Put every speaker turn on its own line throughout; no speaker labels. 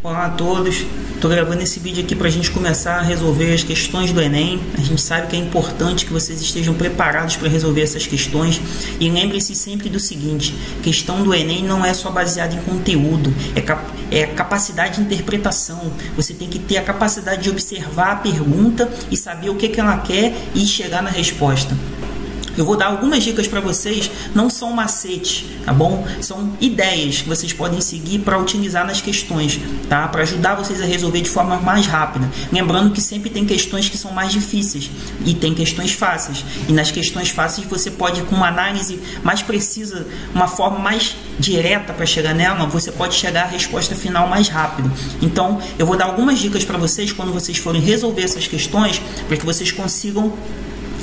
Olá a todos, estou gravando esse vídeo aqui para a gente começar a resolver as questões do Enem. A gente sabe que é importante que vocês estejam preparados para resolver essas questões. E lembrem-se sempre do seguinte: questão do Enem não é só baseada em conteúdo, é capacidade de interpretação. Você tem que ter a capacidade de observar a pergunta e saber o que ela quer e chegar na resposta. Eu vou dar algumas dicas para vocês, não são macetes, tá bom? São ideias que vocês podem seguir para utilizar nas questões, tá? Para ajudar vocês a resolver de forma mais rápida. Lembrando que sempre tem questões que são mais difíceis e tem questões fáceis. E nas questões fáceis você pode, com uma análise mais precisa, uma forma mais direta para chegar nela, você pode chegar à resposta final mais rápido. Então, eu vou dar algumas dicas para vocês quando vocês forem resolver essas questões, para que vocês consigam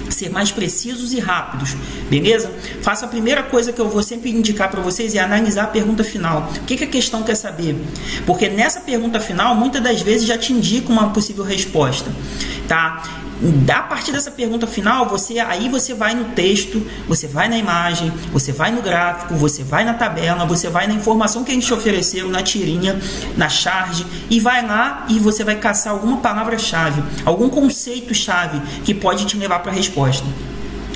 ser mais precisos e rápidos, beleza? Faça a primeira coisa que eu vou sempre indicar para vocês é analisar a pergunta final. O que a questão quer saber? Porque nessa pergunta final, muitas das vezes já te indica uma possível resposta, tá? A partir dessa pergunta final, você vai no texto, você vai na imagem, você vai no gráfico, você vai na tabela, você vai na informação que a gente te ofereceu, na tirinha, na charge, e vai lá e você vai caçar alguma palavra-chave, algum conceito-chave que pode te levar para a resposta.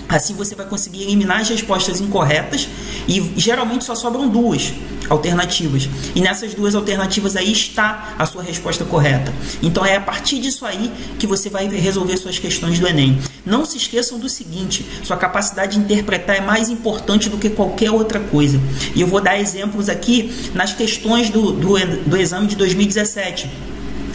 Assim você vai conseguir eliminar as respostas incorretas e geralmente só sobram duas alternativas. E nessas duas alternativas aí está a sua resposta correta. Então é a partir disso aí que você vai resolver suas questões do Enem. Não se esqueçam do seguinte: sua capacidade de interpretar é mais importante do que qualquer outra coisa. E eu vou dar exemplos aqui nas questões do exame de 2017.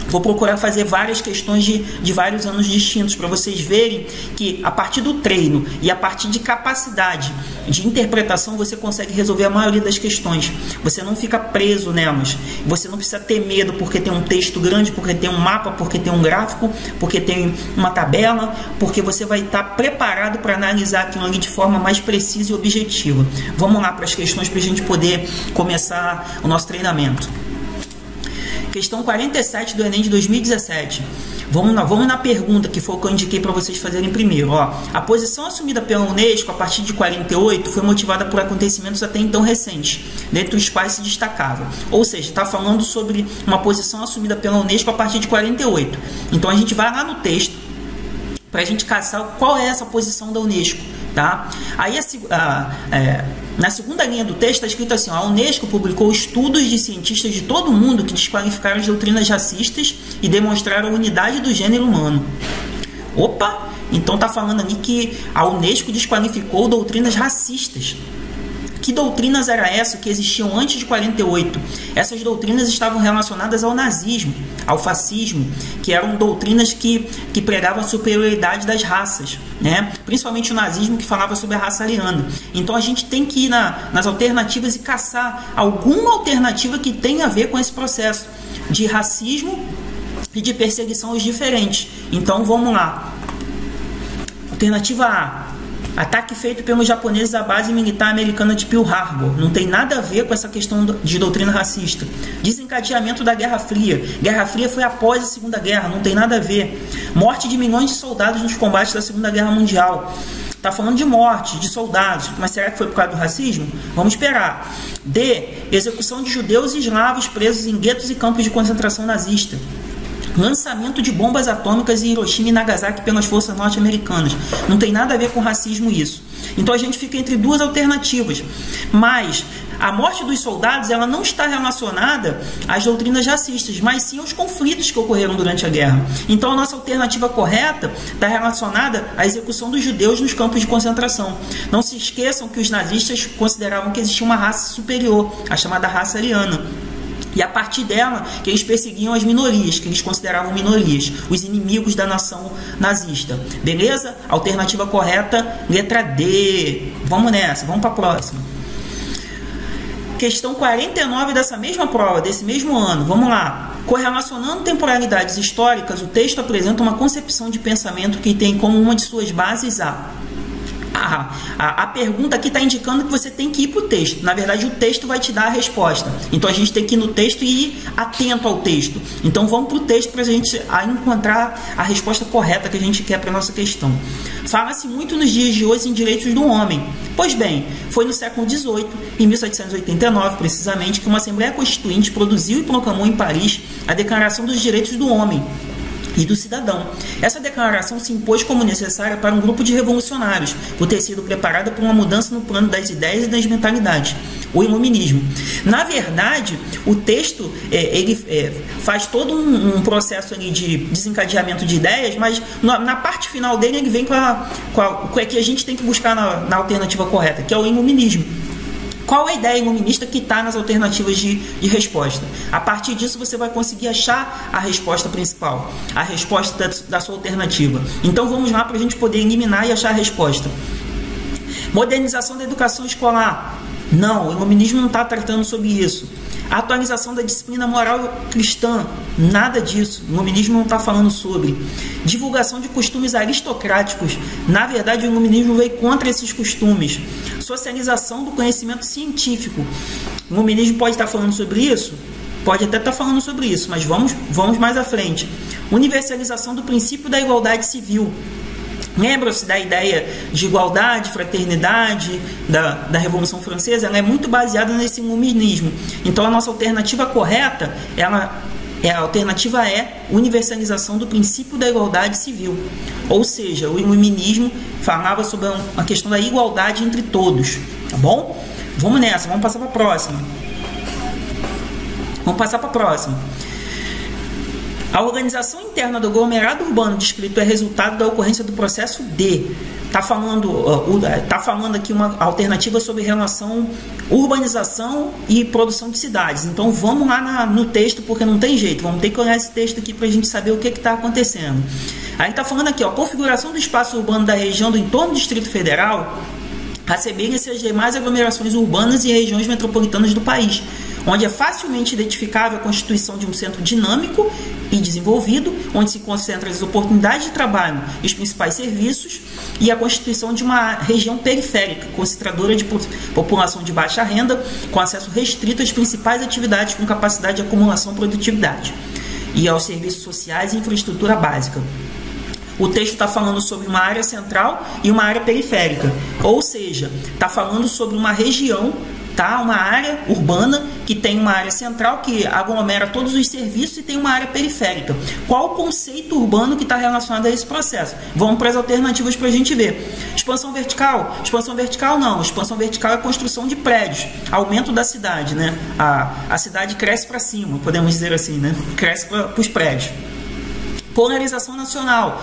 Vou procurar fazer várias questões de vários anos distintos para vocês verem que a partir do treino e a partir de capacidade de interpretação você consegue resolver a maioria das questões. Você não fica preso nelas. Você não precisa ter medo porque tem um texto grande, porque tem um mapa, porque tem um gráfico, porque tem uma tabela, porque você vai estar preparado para analisar aquilo ali de forma mais precisa e objetiva. Vamos lá para as questões para a gente poder começar o nosso treinamento. Questão 47 do Enem de 2017. Vamos na pergunta, que foi o que eu indiquei para vocês fazerem primeiro. Ó, a posição assumida pela Unesco a partir de 48 foi motivada por acontecimentos até então recentes, dentre os quais se destacava. Ou seja, está falando sobre uma posição assumida pela Unesco a partir de 48. Então a gente vai lá no texto para a gente caçar qual é essa posição da Unesco. Tá? Aí na segunda linha do texto está escrito assim: ó, a Unesco publicou estudos de cientistas de todo o mundo que desqualificaram as doutrinas racistas e demonstraram a unidade do gênero humano. Opa! Então está falando ali que a Unesco desqualificou doutrinas racistas. Que doutrinas eram essas que existiam antes de 48? Essas doutrinas estavam relacionadas ao nazismo, ao fascismo, que eram doutrinas que pregavam a superioridade das raças, né? Principalmente o nazismo, que falava sobre a raça ariana. Então a gente tem que ir nas alternativas e caçar alguma alternativa que tenha a ver com esse processo de racismo e de perseguição aos diferentes. Então vamos lá. Alternativa A: ataque feito pelos japoneses à base militar americana de Pearl Harbor. Não tem nada a ver com essa questão de doutrina racista. Desencadeamento da Guerra Fria. Guerra Fria foi após a Segunda Guerra, não tem nada a ver. Morte de milhões de soldados nos combates da Segunda Guerra Mundial. Está falando de morte, de soldados. Mas será que foi por causa do racismo? Vamos esperar. D. Execução de judeus e eslavos presos em guetos e campos de concentração nazista. Lançamento de bombas atômicas em Hiroshima e Nagasaki pelas forças norte-americanas. Não tem nada a ver com racismo isso. Então a gente fica entre duas alternativas. Mas a morte dos soldados ela não está relacionada às doutrinas racistas, mas sim aos conflitos que ocorreram durante a guerra. Então a nossa alternativa correta está relacionada à execução dos judeus nos campos de concentração. Não se esqueçam que os nazistas consideravam que existia uma raça superior, a chamada raça ariana. E a partir dela, que eles perseguiam as minorias, que eles consideravam minorias, os inimigos da nação nazista. Beleza? Alternativa correta, letra D. Vamos nessa, vamos para a próxima. Questão 49 dessa mesma prova, desse mesmo ano. Vamos lá. Correlacionando temporalidades históricas, o texto apresenta uma concepção de pensamento que tem como uma de suas bases a a pergunta aqui está indicando que você tem que ir para o texto. Na verdade, o texto vai te dar a resposta. Então, a gente tem que ir no texto e ir atento ao texto. Então, vamos para o texto para a gente encontrar a resposta correta que a gente quer para a nossa questão. Fala-se muito nos dias de hoje em direitos do homem. Pois bem, foi no século XVIII, em 1789, precisamente, que uma Assembleia Constituinte produziu e proclamou em Paris a Declaração dos Direitos do Homem e do cidadão. Essa declaração se impôs como necessária para um grupo de revolucionários, por ter sido preparada por uma mudança no plano das ideias e das mentalidades, o iluminismo. Na verdade, o texto faz todo um processo ali de desencadeamento de ideias, mas na parte final dele ele vem com o que a gente tem que buscar na alternativa correta, que é o iluminismo. Qual a ideia iluminista que está nas alternativas de resposta? A partir disso você vai conseguir achar a resposta principal, a resposta da sua alternativa. Então vamos lá para a gente poder eliminar e achar a resposta. Modernização da educação escolar. Não, o iluminismo não está tratando sobre isso. Atualização da disciplina moral cristã. Nada disso. O iluminismo não está falando sobre. Divulgação de costumes aristocráticos. Na verdade, o iluminismo veio contra esses costumes. Socialização do conhecimento científico. O iluminismo pode estar falando sobre isso? Pode até estar falando sobre isso, mas vamos mais à frente. Universalização do princípio da igualdade civil. Lembram-se da ideia de igualdade, fraternidade da Revolução Francesa? Ela é muito baseada nesse iluminismo. Então a nossa alternativa correta, a alternativa é universalização do princípio da igualdade civil. Ou seja, o iluminismo falava sobre a questão da igualdade entre todos. Tá bom? Vamos nessa, vamos passar para a próxima. A organização interna do aglomerado urbano descrito é resultado da ocorrência do processo D. Está falando aqui uma alternativa sobre relação urbanização e produção de cidades. Então vamos lá no texto, porque não tem jeito. Vamos ter que olhar esse texto aqui para a gente saber o que está acontecendo. Aí está falando aqui, configuração do espaço urbano da região do entorno do Distrito Federal assemelha-se às demais aglomerações urbanas e regiões metropolitanas do país, onde é facilmente identificável a constituição de um centro dinâmico e desenvolvido, onde se concentram as oportunidades de trabalho e os principais serviços, e a constituição de uma região periférica, concentradora de população de baixa renda, com acesso restrito às principais atividades com capacidade de acumulação e produtividade, e aos serviços sociais e infraestrutura básica. O texto está falando sobre uma área central e uma área periférica, ou seja, está falando sobre uma região, uma área urbana que tem uma área central que aglomera todos os serviços e tem uma área periférica. Qual o conceito urbano que está relacionado a esse processo? Vamos para as alternativas para a gente ver. Expansão vertical? Expansão vertical não. Expansão vertical é a construção de prédios, aumento da cidade, né? A cidade cresce para cima, podemos dizer assim, né? Cresce para os prédios. Polarização nacional.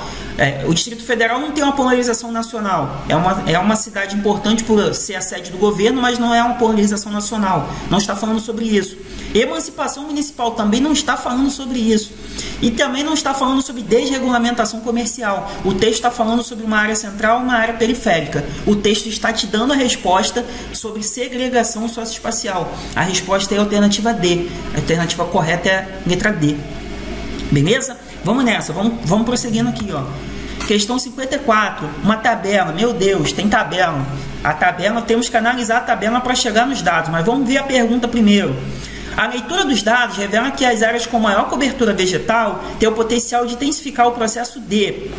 O Distrito Federal não tem uma polarização nacional. É uma cidade importante por ser a sede do governo, mas não é uma polarização nacional. Não está falando sobre isso. Emancipação municipal também não está falando sobre isso. E também não está falando sobre desregulamentação comercial. O texto está falando sobre uma área central e uma área periférica. O texto está te dando a resposta sobre segregação socioespacial. A resposta é a alternativa D. A alternativa correta é a letra D. Beleza? Vamos nessa, vamos prosseguindo aqui, Questão 54, uma tabela. Meu Deus, tem tabela. A tabela, temos que analisar a tabela para chegar nos dados, mas vamos ver a pergunta primeiro. A leitura dos dados revela que as áreas com maior cobertura vegetal têm o potencial de intensificar o processo D.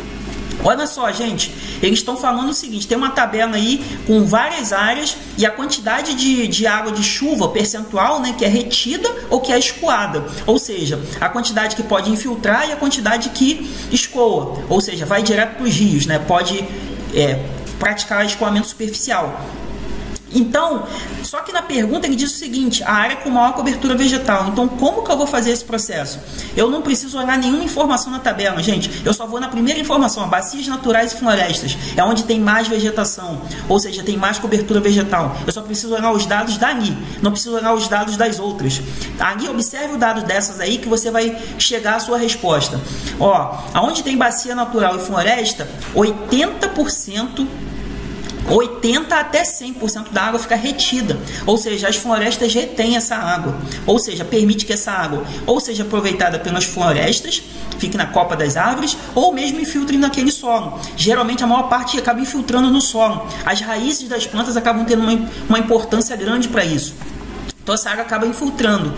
Olha só, gente, eles estão falando o seguinte, tem uma tabela aí com várias áreas e a quantidade de água de chuva percentual, né, que é retida ou que é escoada, ou seja, a quantidade que pode infiltrar e a quantidade que escoa, ou seja, vai direto para os rios, né, pode praticar escoamento superficial. Então, só que na pergunta ele diz o seguinte, a área com maior cobertura vegetal. Então, como que eu vou fazer esse processo? Eu não preciso olhar nenhuma informação na tabela, gente. Eu só vou na primeira informação, bacias naturais e florestas. É onde tem mais vegetação, ou seja, tem mais cobertura vegetal. Eu só preciso olhar os dados dali, não preciso olhar os dados das outras. Ali, observe o dado dessas aí que você vai chegar à sua resposta. Aonde tem bacia natural e floresta, 80% 80 até 100% da água fica retida, ou seja, as florestas retêm essa água, ou seja, permite que essa água ou seja aproveitada pelas florestas, fique na copa das árvores, ou mesmo infiltre naquele solo. Geralmente a maior parte acaba infiltrando no solo. As raízes das plantas acabam tendo uma importância grande para isso. Então essa água acaba infiltrando.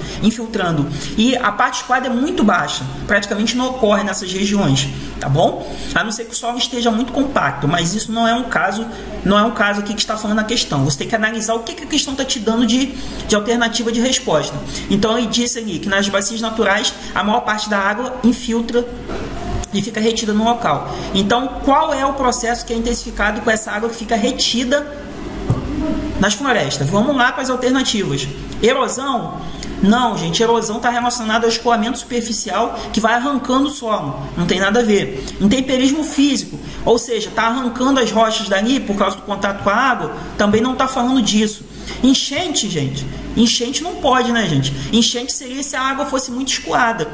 E a parte escoada é muito baixa, praticamente não ocorre nessas regiões, tá bom? A não ser que o solo esteja muito compacto, mas isso não é um caso aqui que está falando a questão. Você tem que analisar o que a questão está te dando de alternativa de resposta. Então ele disse ali que nas bacias naturais a maior parte da água infiltra e fica retida no local. Então qual é o processo que é intensificado com essa água que fica retida nas florestas? Vamos lá para as alternativas. Erosão? Não, gente, erosão está relacionada ao escoamento superficial que vai arrancando o solo, não tem nada a ver. Intemperismo físico, ou seja, está arrancando as rochas dali por causa do contato com a água, também não está falando disso. Enchente, gente, enchente não pode, né, gente? Enchente seria se a água fosse muito escoada.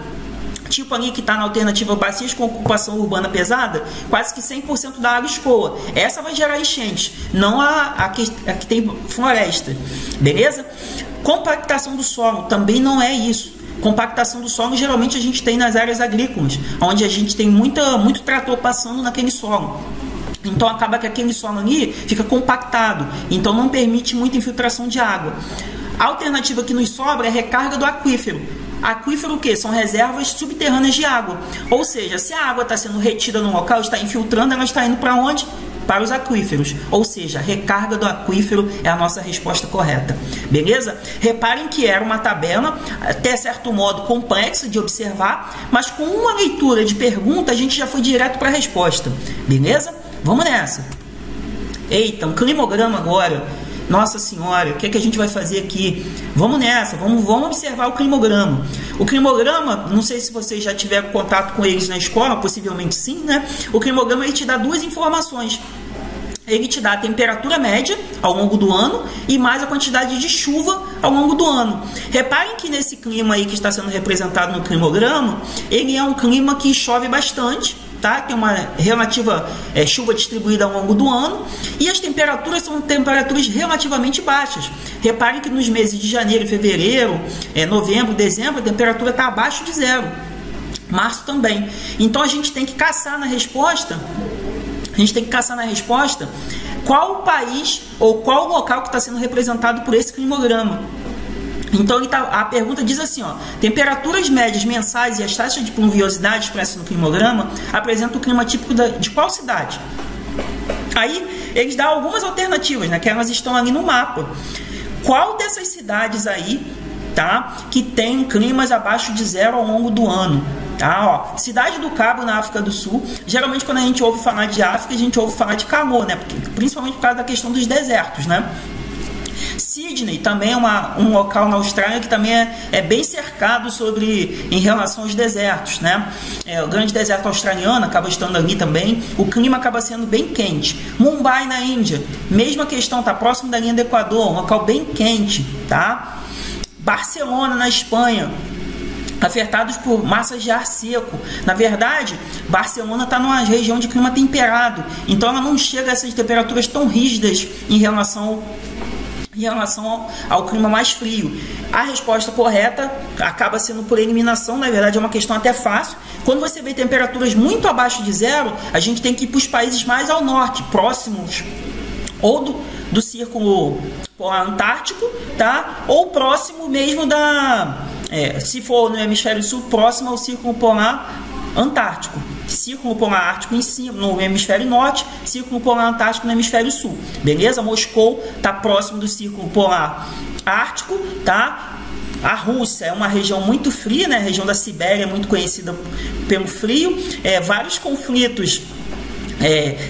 Tipo ali que está na alternativa bacias com ocupação urbana pesada, quase que 100% da água escoa. Essa vai gerar enchente, não a que tem floresta, beleza? Compactação do solo também não é isso. Compactação do solo geralmente a gente tem nas áreas agrícolas, onde a gente tem muito trator passando naquele solo. Então acaba que aquele solo ali fica compactado, então não permite muita infiltração de água. A alternativa que nos sobra é recarga do aquífero. Aquífero o que? São reservas subterrâneas de água. Ou seja, se a água está sendo retida no local, está infiltrando, ela está indo para onde? Para os aquíferos. Ou seja, a recarga do aquífero é a nossa resposta correta. Beleza? Reparem que era uma tabela, até certo modo, complexa de observar, mas com uma leitura de pergunta, a gente já foi direto para a resposta. Beleza? Vamos nessa. Eita, um climograma agora. Nossa senhora, o que é que a gente vai fazer aqui? Vamos nessa, vamos observar o climograma. O climograma, não sei se vocês já tiveram contato com eles na escola, possivelmente sim, né? O climograma ele te dá duas informações. Ele te dá a temperatura média ao longo do ano e mais a quantidade de chuva ao longo do ano. Reparem que nesse clima aí que está sendo representado no climograma, ele é um clima que chove bastante, tá? Tem uma relativa chuva distribuída ao longo do ano e as temperaturas são temperaturas relativamente baixas. Reparem que nos meses de janeiro, fevereiro, novembro, dezembro, a temperatura está abaixo de zero. Março também. Então a gente tem que caçar na resposta. Qual o país ou qual o local que está sendo representado por esse climograma. Então a pergunta diz assim, ó, temperaturas médias mensais e as taxas de pluviosidade expressas no climograma apresentam o clima típico de qual cidade? Aí eles dão algumas alternativas, né, que elas estão ali no mapa. Qual dessas cidades aí, tá, que tem climas abaixo de zero ao longo do ano? Tá, ó, Cidade do Cabo, na África do Sul. Geralmente quando a gente ouve falar de África, a gente ouve falar de calor, né, principalmente por causa da questão dos desertos, né? Sydney também é um local na Austrália que também é bem cercado em relação aos desertos, né? O grande deserto australiano acaba estando ali também, o clima acaba sendo bem quente. Mumbai, na Índia, mesma questão, está próximo da linha do Equador, um local bem quente, tá? Barcelona, na Espanha, afetados por massas de ar seco. Na verdade, Barcelona está numa região de clima temperado, então ela não chega a essas temperaturas tão rígidas em relação ao clima mais frio. A resposta correta acaba sendo por eliminação, na verdade é uma questão até fácil. Quando você vê temperaturas muito abaixo de zero, a gente tem que ir para os países mais ao norte, próximos ou do círculo polar antártico, tá? Ou próximo mesmo se for no hemisfério sul, próximo ao círculo polar antártico. Círculo polar ártico em cima, no hemisfério norte, círculo polar antártico no hemisfério sul. Beleza? Moscou está próximo do círculo polar ártico, tá? A Rússia é uma região muito fria, né? A região da Sibéria é muito conhecida pelo frio. Vários conflitos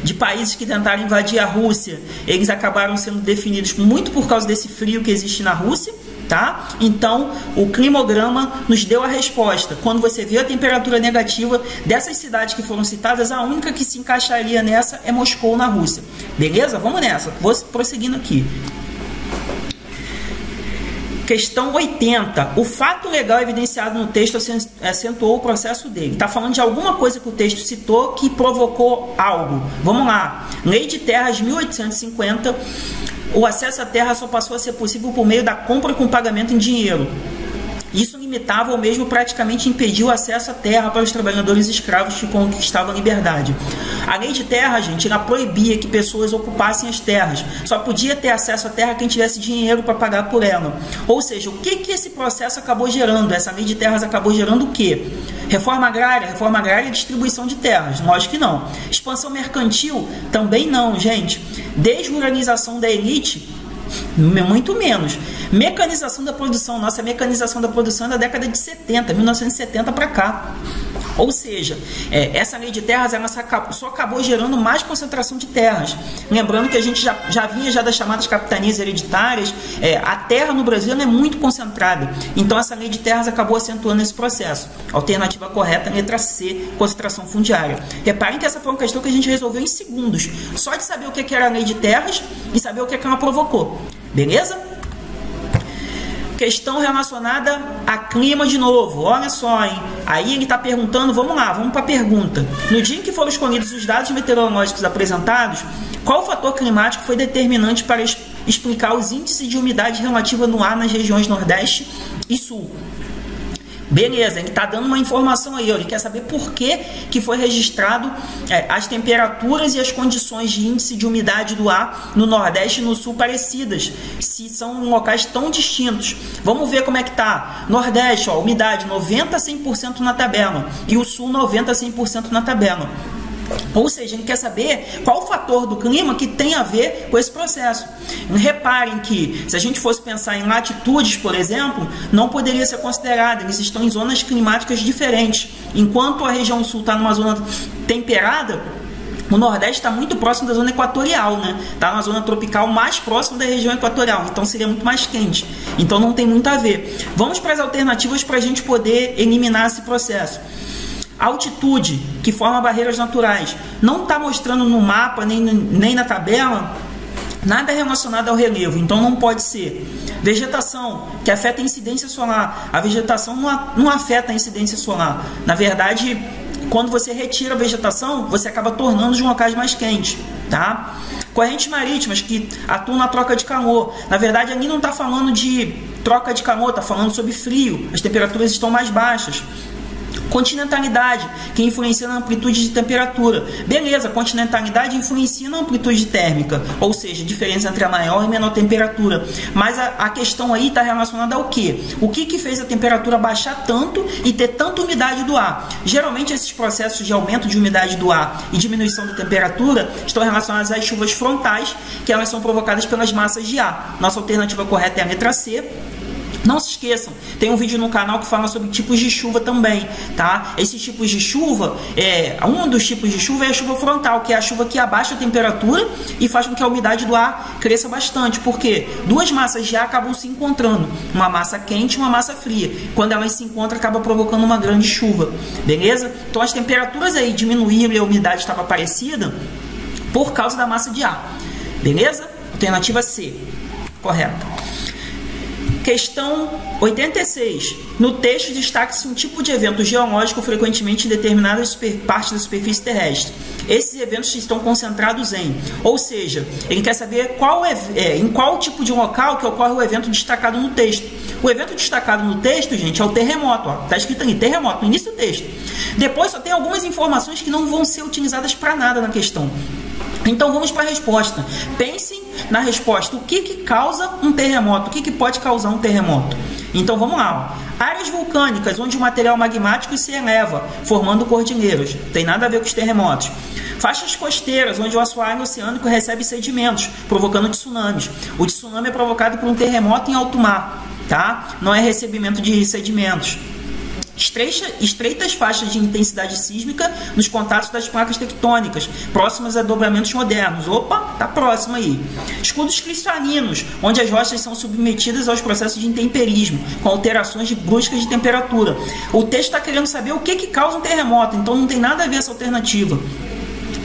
de países que tentaram invadir a Rússia, eles acabaram sendo definidos muito por causa desse frio que existe na Rússia. Tá? Então, o climograma nos deu a resposta. Quando você vê a temperatura negativa dessas cidades que foram citadas, a única que se encaixaria nessa é Moscou, na Rússia. Beleza? Vamos nessa. Vou prosseguindo aqui. Questão 80. O fato legal evidenciado no texto acentuou o processo dele. Está falando de alguma coisa que o texto citou que provocou algo. Vamos lá. Lei de Terras 1850. O acesso à terra só passou a ser possível por meio da compra com pagamento em dinheiro. Isso limitava ou mesmo praticamente impediu o acesso à terra para os trabalhadores escravos que conquistavam a liberdade. A lei de terra, gente, ela proibia que pessoas ocupassem as terras. Só podia ter acesso à terra quem tivesse dinheiro para pagar por ela. Ou seja, o que esse processo acabou gerando? Essa lei de terras acabou gerando o quê? Reforma agrária e distribuição de terras. Lógico que não. Expansão mercantil? Também não, gente. Desruralização da elite? Muito menos. Mecanização da produção. Nossa mecanização da produção é da década de 70, 1970 para cá. Ou seja, essa lei de terras ela só acabou gerando mais concentração de terras. Lembrando que a gente já vinha das chamadas capitanias hereditárias. A terra no Brasil é muito concentrada. Então essa lei de terras acabou acentuando esse processo. Alternativa correta, letra C, concentração fundiária. Reparem que essa foi uma questão que a gente resolveu em segundos. Só de saber o que era a lei de terras e saber o que ela provocou. Beleza? Questão relacionada a clima de novo. Olha só, hein? Aí ele está perguntando, vamos lá, vamos para a pergunta. No dia em que foram escolhidos os dados meteorológicos apresentados, qual fator climático foi determinante para explicar os índices de umidade relativa no ar nas regiões Nordeste e Sul? Beleza, ele está dando uma informação aí, ele quer saber por que foi registrado as temperaturas e as condições de índice de umidade do ar no Nordeste e no Sul parecidas, se são locais tão distintos. Vamos ver como é que tá. Nordeste, ó, umidade 90 a 100% na tabela, e o Sul 90 a 100% na tabela. Ou seja, ele quer saber qual o fator do clima que tem a ver com esse processo. Reparem que, se a gente fosse pensar em latitudes, por exemplo, não poderia ser considerado. Eles estão em zonas climáticas diferentes. Enquanto a região sul está numa zona temperada, o Nordeste está muito próximo da zona equatorial, né? Está na zona tropical mais próximo da região equatorial, então seria muito mais quente. Então não tem muito a ver. Vamos para as alternativas para a gente poder eliminar esse processo. Altitude, que forma barreiras naturais, não está mostrando no mapa nem na tabela nada relacionado ao relevo, então não pode ser. Vegetação, que afeta a incidência solar. A vegetação não afeta a incidência solar. Na verdade, quando você retira a vegetação, você acaba tornando os locais mais quentes, tá? Correntes marítimas, que atuam na troca de calor. Na verdade, ali não está falando de troca de calor, está falando sobre frio. As temperaturas estão mais baixas. Continentalidade, que influencia na amplitude de temperatura. Beleza, continentalidade influencia na amplitude térmica, ou seja, diferença entre a maior e menor temperatura. Mas a questão aí está relacionada ao quê? O que fez a temperatura baixar tanto e ter tanta umidade do ar? Geralmente esses processos de aumento de umidade do ar e diminuição da temperatura estão relacionados às chuvas frontais, que elas são provocadas pelas massas de ar. Nossa alternativa correta é a letra C. Não se esqueçam, tem um vídeo no canal que fala sobre tipos de chuva também, tá? Esses tipos de chuva, um dos tipos de chuva é a chuva frontal, que é a chuva que abaixa a temperatura e faz com que a umidade do ar cresça bastante, porque duas massas de ar acabam se encontrando, uma massa quente e uma massa fria. Quando elas se encontram, acaba provocando uma grande chuva, beleza? Então as temperaturas aí diminuíram e a umidade estava parecida por causa da massa de ar, beleza? Alternativa C, correta. Questão 86. No texto destaca-se um tipo de evento geológico frequentemente em determinadas partes da superfície terrestre. Esses eventos estão concentrados ou seja, ele quer saber em qual tipo de local que ocorre o evento destacado no texto. O evento destacado no texto, gente, é o terremoto. Está escrito ali, terremoto, no início do texto. Depois só tem algumas informações que não vão ser utilizadas para nada na questão. Então vamos para a resposta. Pensem na resposta. O que causa um terremoto? O que pode causar um terremoto? Então vamos lá. Áreas vulcânicas onde o material magmático se eleva, formando cordilheiras. Tem nada a ver com os terremotos. Faixas costeiras onde o assoalho oceânico recebe sedimentos, provocando tsunamis. O tsunami é provocado por um terremoto em alto mar, tá? Não é recebimento de sedimentos. Estreitas faixas de intensidade sísmica nos contatos das placas tectônicas, próximas a dobramentos modernos. Opa, tá próximo aí. Escudos cristalinos, onde as rochas são submetidas aos processos de intemperismo, com alterações bruscas de temperatura. O texto está querendo saber o que causa um terremoto, então não tem nada a ver essa alternativa.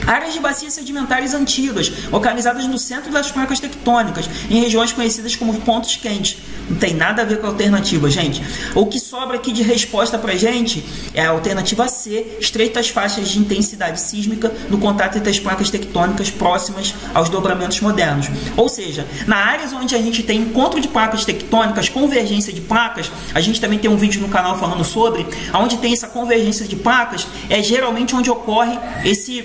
Áreas de bacias sedimentares antigas, localizadas no centro das placas tectônicas, em regiões conhecidas como pontos quentes. Não tem nada a ver com a alternativa, gente. O que sobra aqui de resposta pra gente é a alternativa C, estreitas faixas de intensidade sísmica no contato entre as placas tectônicas próximas aos dobramentos modernos. Ou seja, na áreas onde a gente tem encontro de placas tectônicas, convergência de placas, a gente também tem um vídeo no canal falando sobre, onde tem essa convergência de placas, é geralmente onde ocorre esse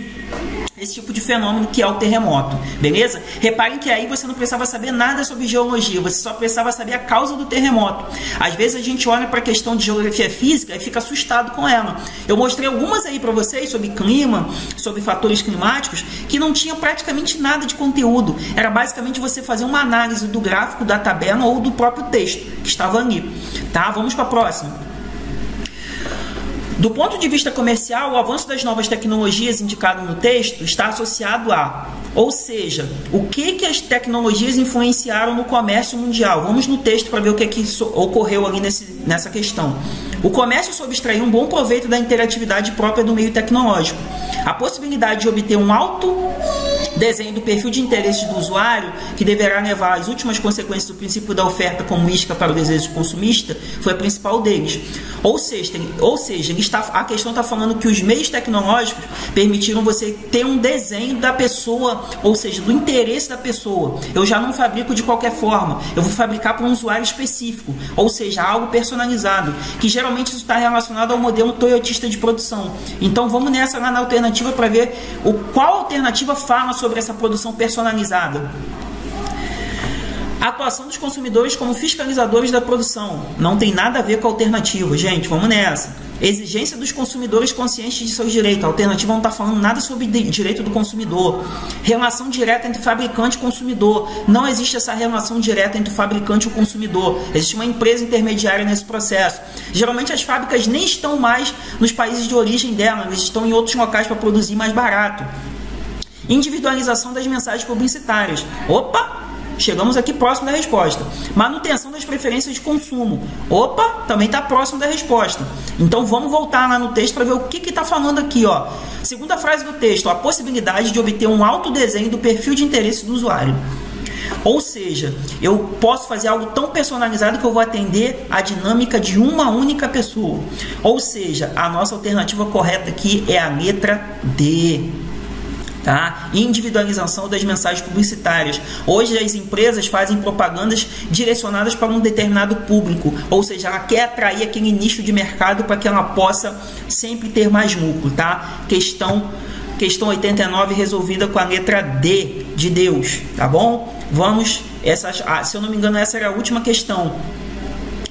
tipo de fenômeno que é o terremoto, beleza? Reparem que aí você não precisava saber nada sobre geologia, você só precisava saber a causa do terremoto. Às vezes a gente olha para a questão de geografia física e fica assustado com ela. Eu mostrei algumas aí para vocês sobre clima, sobre fatores climáticos, que não tinham praticamente nada de conteúdo. Era basicamente você fazer uma análise do gráfico, da tabela ou do próprio texto que estava ali, tá? Vamos para a próxima. Do ponto de vista comercial, o avanço das novas tecnologias indicado no texto está associado a, ou seja, o que as tecnologias influenciaram no comércio mundial. Vamos no texto para ver o que ocorreu ali nessa questão. O comércio soube extrair um bom proveito da interatividade própria do meio tecnológico. A possibilidade de obter um alto desenho do perfil de interesse do usuário, que deverá levar às últimas consequências do princípio da oferta como isca para o desejo consumista, foi a principal deles. Ou seja, a questão está falando que os meios tecnológicos permitiram você ter um desenho da pessoa, ou seja, do interesse da pessoa. Eu já não fabrico de qualquer forma, eu vou fabricar para um usuário específico, ou seja, algo personalizado, que geralmente isso está relacionado ao modelo toyotista de produção. Então vamos nessa lá na alternativa para ver qual alternativa fala sobre essa produção personalizada. A atuação dos consumidores como fiscalizadores da produção. Não tem nada a ver com a alternativa, gente, vamos nessa. Exigência dos consumidores conscientes de seus direitos. A alternativa não está falando nada sobre direito do consumidor. Relação direta entre fabricante e consumidor. Não existe essa relação direta entre o fabricante e o consumidor. Existe uma empresa intermediária nesse processo. Geralmente as fábricas nem estão mais nos países de origem dela, eles estão em outros locais para produzir mais barato. Individualização das mensagens publicitárias. Opa! Chegamos aqui próximo da resposta. Manutenção das preferências de consumo. Opa, também está próximo da resposta. Então vamos voltar lá no texto para ver o que está falando aqui. Ó. Segunda frase do texto, a possibilidade de obter um autodesenho do perfil de interesse do usuário. Ou seja, eu posso fazer algo tão personalizado que eu vou atender a dinâmica de uma única pessoa. Ou seja, a nossa alternativa correta aqui é a letra D. Tá? Individualização das mensagens publicitárias. Hoje as empresas fazem propagandas direcionadas para um determinado público, ou seja, ela quer atrair aquele nicho de mercado para que ela possa sempre ter mais lucro, tá? Questão 89 resolvida com a letra D de Deus, tá bom? Vamos, se eu não me engano essa era a última questão.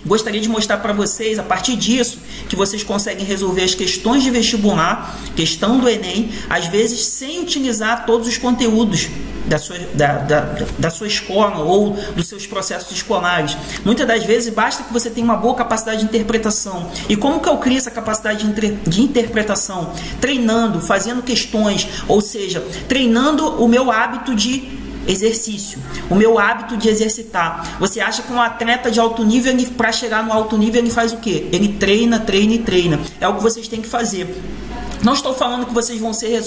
Gostaria de mostrar para vocês, a partir disso, que vocês conseguem resolver as questões de vestibular, questão do Enem, às vezes sem utilizar todos os conteúdos da sua escola ou dos seus processos escolares. Muitas das vezes basta que você tenha uma boa capacidade de interpretação. E como que eu crio essa capacidade de interpretação? Treinando, fazendo questões, ou seja, treinando o meu hábito de exercício, o meu hábito de exercitar. Você acha que um atleta de alto nível, para chegar no alto nível, ele faz o quê? Ele treina, treina e treina. É o que vocês têm que fazer. Não estou falando que vocês vão ser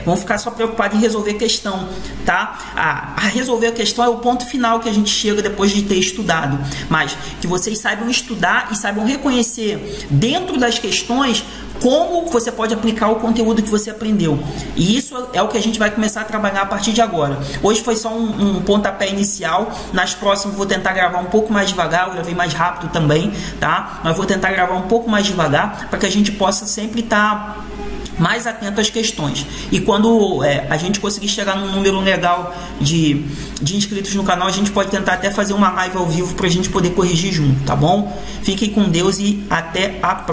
vão ficar só preocupados em resolver questão, tá? A resolver a questão é o ponto final que a gente chega depois de ter estudado. Mas que vocês saibam estudar e saibam reconhecer dentro das questões como você pode aplicar o conteúdo que você aprendeu. E isso é o que a gente vai começar a trabalhar a partir de agora. Hoje foi só um pontapé inicial. Nas próximas vou tentar gravar um pouco mais devagar. Eu gravei mais rápido também, tá? Mas vou tentar gravar um pouco mais devagar para que a gente possa sempre estar mais atento às questões. E quando a gente conseguir chegar num número legal de inscritos no canal, a gente pode tentar até fazer uma live ao vivo para a gente poder corrigir junto, tá bom? Fiquem com Deus e até a próxima.